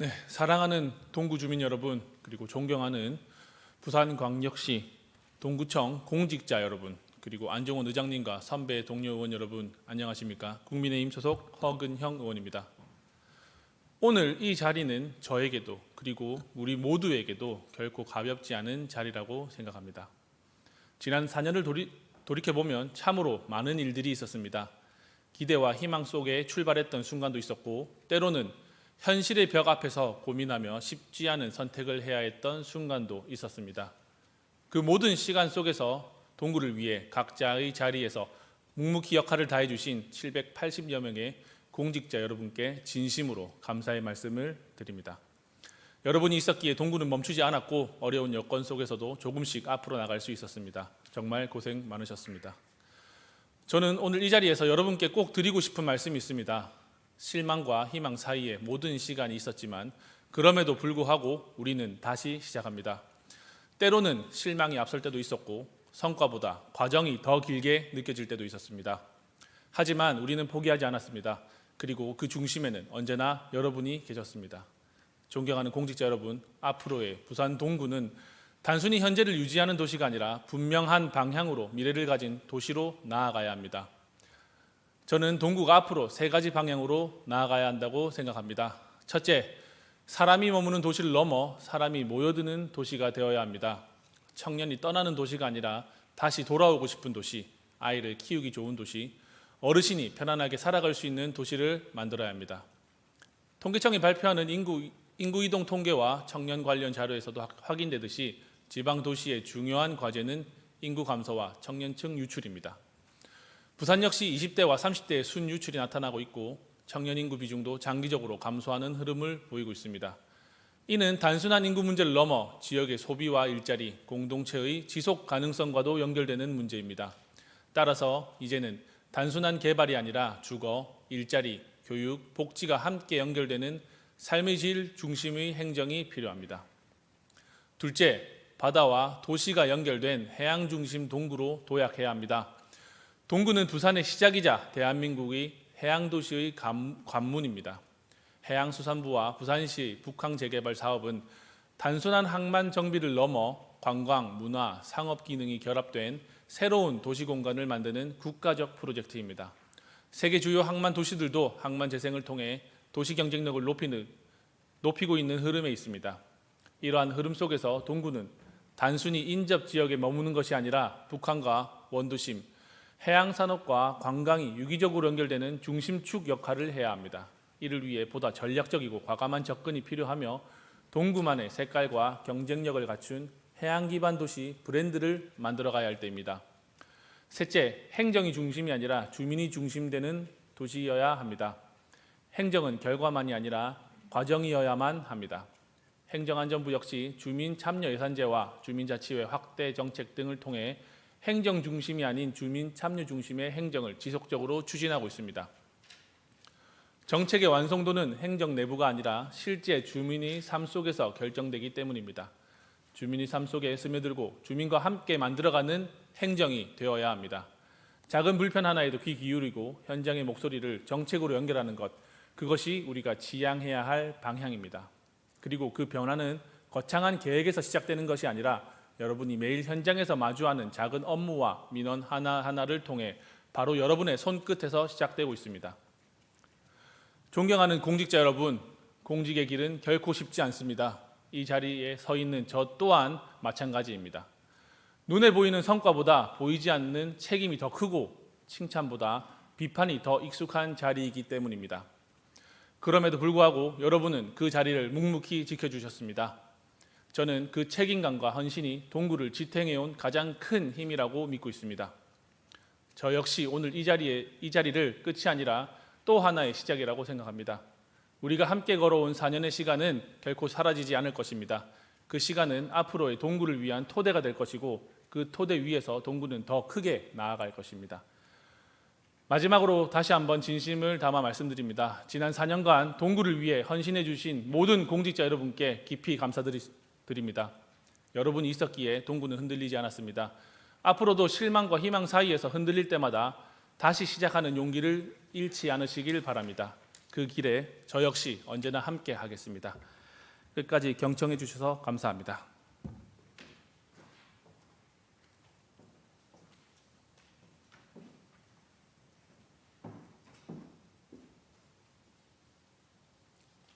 네, 사랑하는 동구 주민 여러분, 그리고 존경하는 부산광역시 동구청 공직자 여러분, 그리고 안종원 의장님과 선배 동료 의원 여러분, 안녕하십니까? 국민의힘 소속 허근형 의원입니다. 오늘 이 자리는 저에게도 그리고 우리 모두에게도 결코 가볍지 않은 자리라고 생각합니다. 지난 4년을 돌이켜보면 참으로 많은 일들이 있었습니다. 기대와 희망 속에 출발했던 순간도 있었고, 때로는 현실의 벽 앞에서 고민하며 쉽지 않은 선택을 해야 했던 순간도 있었습니다. 그 모든 시간 속에서 동구를 위해 각자의 자리에서 묵묵히 역할을 다해 주신 780여 명의 공직자 여러분께 진심으로 감사의 말씀을 드립니다. 여러분이 있었기에 동구는 멈추지 않았고 어려운 여건 속에서도 조금씩 앞으로 나갈 수 있었습니다. 정말 고생 많으셨습니다. 저는 오늘 이 자리에서 여러분께 꼭 드리고 싶은 말씀이 있습니다. 실망과 희망 사이에 모든 시간이 있었지만 그럼에도 불구하고 우리는 다시 시작합니다. 때로는 실망이 앞설 때도 있었고 성과보다 과정이 더 길게 느껴질 때도 있었습니다. 하지만 우리는 포기하지 않았습니다. 그리고 그 중심에는 언제나 여러분이 계셨습니다. 존경하는 공직자 여러분, 앞으로의 부산 동구는 단순히 현재를 유지하는 도시가 아니라 분명한 방향으로 미래를 가진 도시로 나아가야 합니다. 저는 동구가 앞으로 3가지 방향으로 나아가야 한다고 생각합니다. 첫째, 사람이 머무는 도시를 넘어 사람이 모여드는 도시가 되어야 합니다. 청년이 떠나는 도시가 아니라 다시 돌아오고 싶은 도시, 아이를 키우기 좋은 도시, 어르신이 편안하게 살아갈 수 있는 도시를 만들어야 합니다. 통계청이 발표하는 인구 이동 통계와 청년 관련 자료에서도 확인되듯이 지방 도시의 중요한 과제는 인구 감소와 청년층 유출입니다. 부산 역시 20대와 30대의 순유출이 나타나고 있고 청년 인구 비중도 장기적으로 감소하는 흐름을 보이고 있습니다. 이는 단순한 인구 문제를 넘어 지역의 소비와 일자리, 공동체의 지속 가능성과도 연결되는 문제입니다. 따라서 이제는 단순한 개발이 아니라 주거, 일자리, 교육, 복지가 함께 연결되는 삶의 질 중심의 행정이 필요합니다. 둘째, 바다와 도시가 연결된 해양 중심 동구로 도약해야 합니다. 동구는 부산의 시작이자 대한민국의 해양도시의 관문입니다. 해양수산부와 부산시 북항 재개발 사업은 단순한 항만 정비를 넘어 관광, 문화, 상업 기능이 결합된 새로운 도시공간을 만드는 국가적 프로젝트입니다. 세계 주요 항만 도시들도 항만 재생을 통해 도시 경쟁력을 높이고 있는 흐름에 있습니다. 이러한 흐름 속에서 동구는 단순히 인접 지역에 머무는 것이 아니라 북한과 원도심, 해양산업과 관광이 유기적으로 연결되는 중심축 역할을 해야 합니다. 이를 위해 보다 전략적이고 과감한 접근이 필요하며 동구만의 색깔과 경쟁력을 갖춘 해양 기반 도시 브랜드를 만들어가야 할 때입니다. 셋째, 행정이 중심이 아니라 주민이 중심되는 도시여야 합니다. 행정은 결과만이 아니라 과정이어야만 합니다. 행정안전부 역시 주민 참여 예산제와 주민자치회 확대 정책 등을 통해 행정 중심이 아닌 주민 참여 중심의 행정을 지속적으로 추진하고 있습니다. 정책의 완성도는 행정 내부가 아니라 실제 주민의 삶 속에서 결정되기 때문입니다. 주민의 삶 속에 스며들고 주민과 함께 만들어가는 행정이 되어야 합니다. 작은 불편 하나에도 귀 기울이고 현장의 목소리를 정책으로 연결하는 것, 그것이 우리가 지향해야 할 방향입니다. 그리고 그 변화는 거창한 계획에서 시작되는 것이 아니라 여러분이 매일 현장에서 마주하는 작은 업무와 민원 하나하나를 통해 바로 여러분의 손끝에서 시작되고 있습니다. 존경하는 공직자 여러분, 공직의 길은 결코 쉽지 않습니다. 이 자리에 서 있는 저 또한 마찬가지입니다. 눈에 보이는 성과보다 보이지 않는 책임이 더 크고 칭찬보다 비판이 더 익숙한 자리이기 때문입니다. 그럼에도 불구하고 여러분은 그 자리를 묵묵히 지켜주셨습니다. 저는 그 책임감과 헌신이 동구를 지탱해온 가장 큰 힘이라고 믿고 있습니다. 저 역시 오늘 이 자리를 끝이 아니라 또 하나의 시작이라고 생각합니다. 우리가 함께 걸어온 4년의 시간은 결코 사라지지 않을 것입니다. 그 시간은 앞으로의 동구를 위한 토대가 될 것이고 그 토대 위에서 동구는 더 크게 나아갈 것입니다. 마지막으로 다시 한번 진심을 담아 말씀드립니다. 지난 4년간 동구를 위해 헌신해 주신 모든 공직자 여러분께 깊이 감사드립니다. 여러분이 있었기에 동구는 흔들리지 않았습니다. 앞으로도 실망과 희망 사이에서 흔들릴 때마다 다시 시작하는 용기를 잃지 않으시길 바랍니다. 그 길에 저 역시 언제나 함께 하겠습니다. 끝까지 경청해 주셔서 감사합니다.